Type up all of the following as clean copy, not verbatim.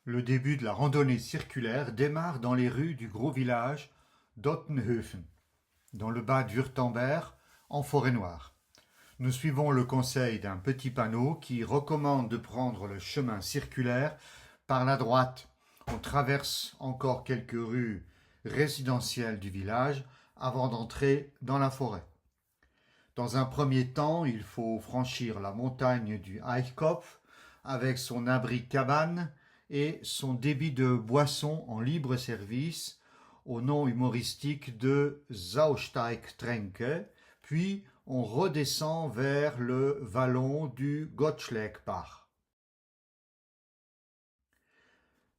Le début de la randonnée circulaire démarre dans les rues du gros village d'Ottenhofen, dans le bas d'Wurtemberg, en Forêt-Noire. Nous suivons le conseil d'un petit panneau qui recommande de prendre le chemin circulaire par la droite. On traverse encore quelques rues résidentielles du village avant d'entrer dans la forêt. Dans un premier temps, il faut franchir la montagne du Eichkopf avec son abri cabane et son débit de boissons en libre service au nom humoristique de Sausteigtränke, puis on redescend vers le vallon du Gottschalkbach.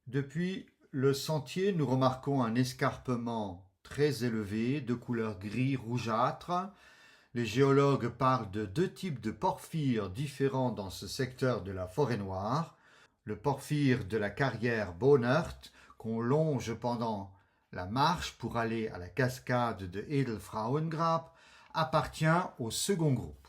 Depuis le sentier, nous remarquons un escarpement très élevé de couleur gris rougeâtre. Les géologues parlent de deux types de porphyres différents dans ce secteur de la Forêt-Noire. Le porphyre de la carrière Bonert, qu'on longe pendant la marche pour aller à la cascade de Edelfrauengrab, appartient au second groupe.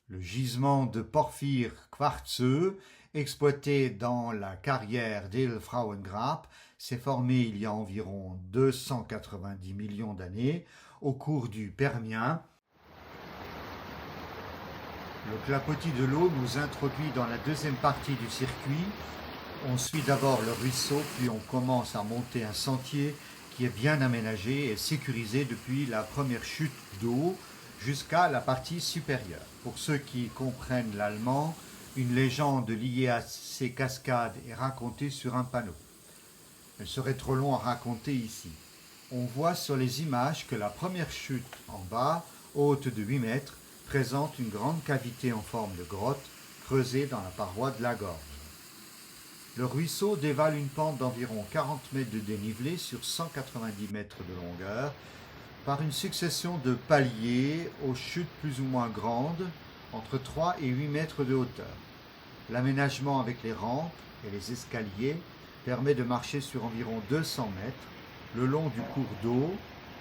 Le gisement de porphyre quartzeux, exploité dans la carrière d'Edelfrauengrab, s'est formé il y a environ 290 millions d'années au cours du Permien. Le clapotis de l'eau nous introduit dans la deuxième partie du circuit. On suit d'abord le ruisseau, puis on commence à monter un sentier qui est bien aménagé et sécurisé depuis la première chute d'eau jusqu'à la partie supérieure. Pour ceux qui comprennent l'allemand, une légende liée à ces cascades est racontée sur un panneau. Elle serait trop long à raconter ici. On voit sur les images que la première chute en bas, haute de 8 mètres, présente une grande cavité en forme de grotte creusée dans la paroi de la gorge. Le ruisseau dévale une pente d'environ 40 mètres de dénivelé sur 190 mètres de longueur par une succession de paliers aux chutes plus ou moins grandes, entre 3 et 8 mètres de hauteur. L'aménagement avec les rampes et les escaliers permet de marcher sur environ 200 mètres le long du cours d'eau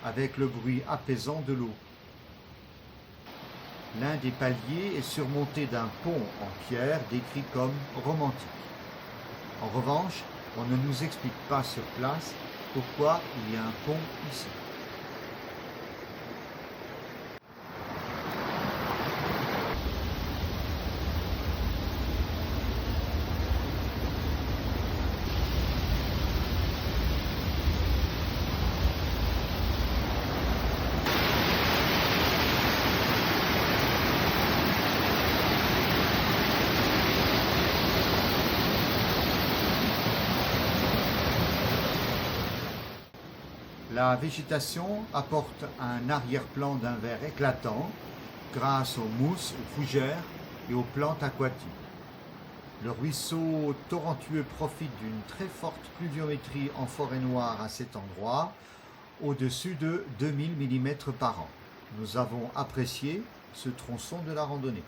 avec le bruit apaisant de l'eau. L'un des paliers est surmonté d'un pont en pierre décrit comme romantique. En revanche, on ne nous explique pas sur place pourquoi il y a un pont ici. La végétation apporte un arrière-plan d'un vert éclatant grâce aux mousses, aux fougères et aux plantes aquatiques. Le ruisseau torrentueux profite d'une très forte pluviométrie en Forêt-Noire à cet endroit, au-dessus de 2000 mm par an. Nous avons apprécié ce tronçon de la randonnée.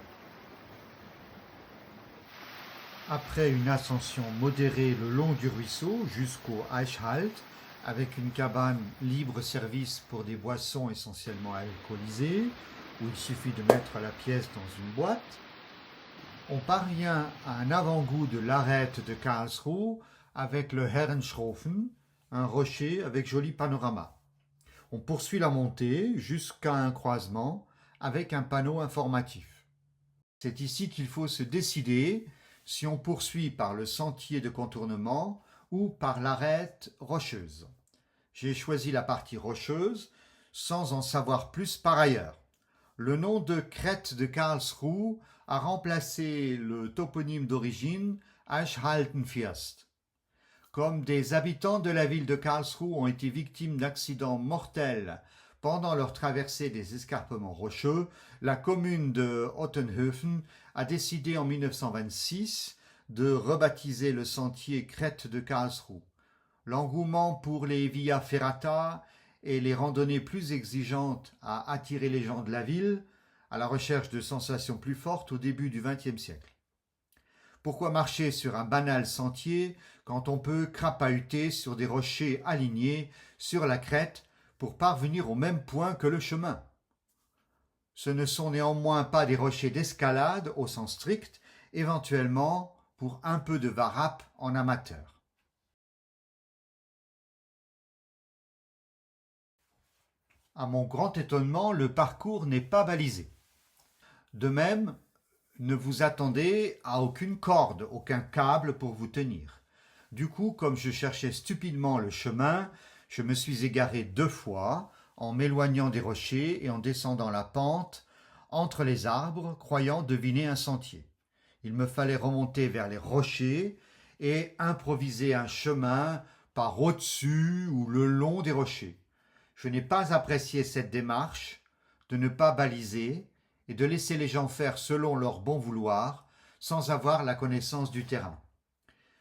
Après une ascension modérée le long du ruisseau jusqu'au Eichhalt, avec une cabane libre-service pour des boissons essentiellement alcoolisées, où il suffit de mettre la pièce dans une boîte, on parvient à un avant-goût de l'arête de Karlsruhe avec le Herrenschrofen, un rocher avec joli panorama. On poursuit la montée jusqu'à un croisement avec un panneau informatif. C'est ici qu'il faut se décider si on poursuit par le sentier de contournement ou par l'arête rocheuse. J'ai choisi la partie rocheuse sans en savoir plus par ailleurs. Le nom de crête de Karlsruhe a remplacé le toponyme d'origine Eichhaltenfirst. Comme des habitants de la ville de Karlsruhe ont été victimes d'accidents mortels pendant leur traversée des escarpements rocheux, la commune de Ottenhofen a décidé en 1926 de rebaptiser le sentier crête de Karlsruhe. L'engouement pour les via ferrata et les randonnées plus exigeantes a attiré les gens de la ville à la recherche de sensations plus fortes au début du XXe siècle. Pourquoi marcher sur un banal sentier quand on peut crapahuter sur des rochers alignés sur la crête pour parvenir au même point que le chemin? Ce ne sont néanmoins pas des rochers d'escalade au sens strict, éventuellement pour un peu de varap en amateur. À mon grand étonnement, le parcours n'est pas balisé. De même, ne vous attendez à aucune corde, aucun câble pour vous tenir. Du coup, comme je cherchais stupidement le chemin, je me suis égaré 2 fois en m'éloignant des rochers et en descendant la pente entre les arbres, croyant deviner un sentier. Il me fallait remonter vers les rochers et improviser un chemin par au-dessus ou le long des rochers. Je n'ai pas apprécié cette démarche de ne pas baliser et de laisser les gens faire selon leur bon vouloir sans avoir la connaissance du terrain.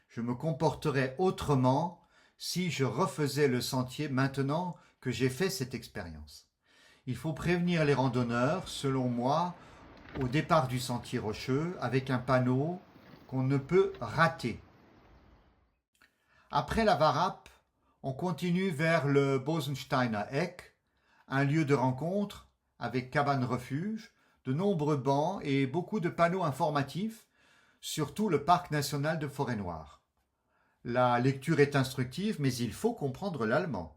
Je me comporterais autrement si je refaisais le sentier maintenant que j'ai fait cette expérience. Il faut prévenir les randonneurs, selon moi, au départ du sentier rocheux avec un panneau qu'on ne peut rater. Après la Warrap, on continue vers le Bosensteiner Eck, un lieu de rencontre avec cabane refuge, de nombreux bancs et beaucoup de panneaux informatifs sur tout le parc national de Forêt-Noire. La lecture est instructive, mais il faut comprendre l'allemand.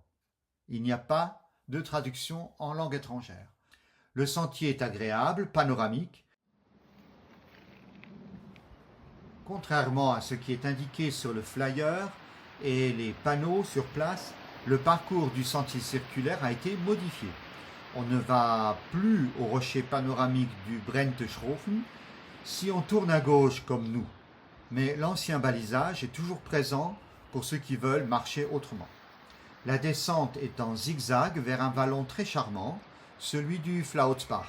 Il n'y a pas de traduction en langue étrangère. Le sentier est agréable, panoramique. Contrairement à ce qui est indiqué sur le flyer et les panneaux sur place, le parcours du sentier circulaire a été modifié. On ne va plus au rocher panoramique du Brenteschrofen si on tourne à gauche comme nous. Mais l'ancien balisage est toujours présent pour ceux qui veulent marcher autrement. La descente est en zigzag vers un vallon très charmant, celui du Flautsbach.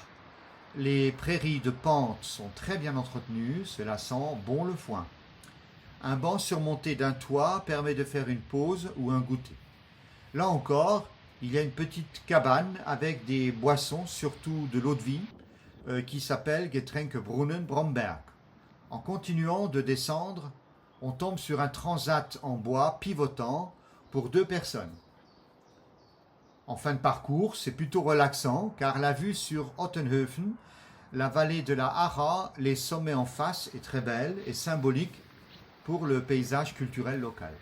Les prairies de pente sont très bien entretenues, cela sent bon le foin. Un banc surmonté d'un toit permet de faire une pause ou un goûter. Là encore, il y a une petite cabane avec des boissons, surtout de l'eau de vie, qui s'appelle Getränkebrunnen Bromberg. En continuant de descendre, on tombe sur un transat en bois pivotant pour 2 personnes. En fin de parcours, c'est plutôt relaxant car la vue sur Ottenhöfen, la vallée de la Ara, les sommets en face est très belle et symbolique pour le paysage culturel local.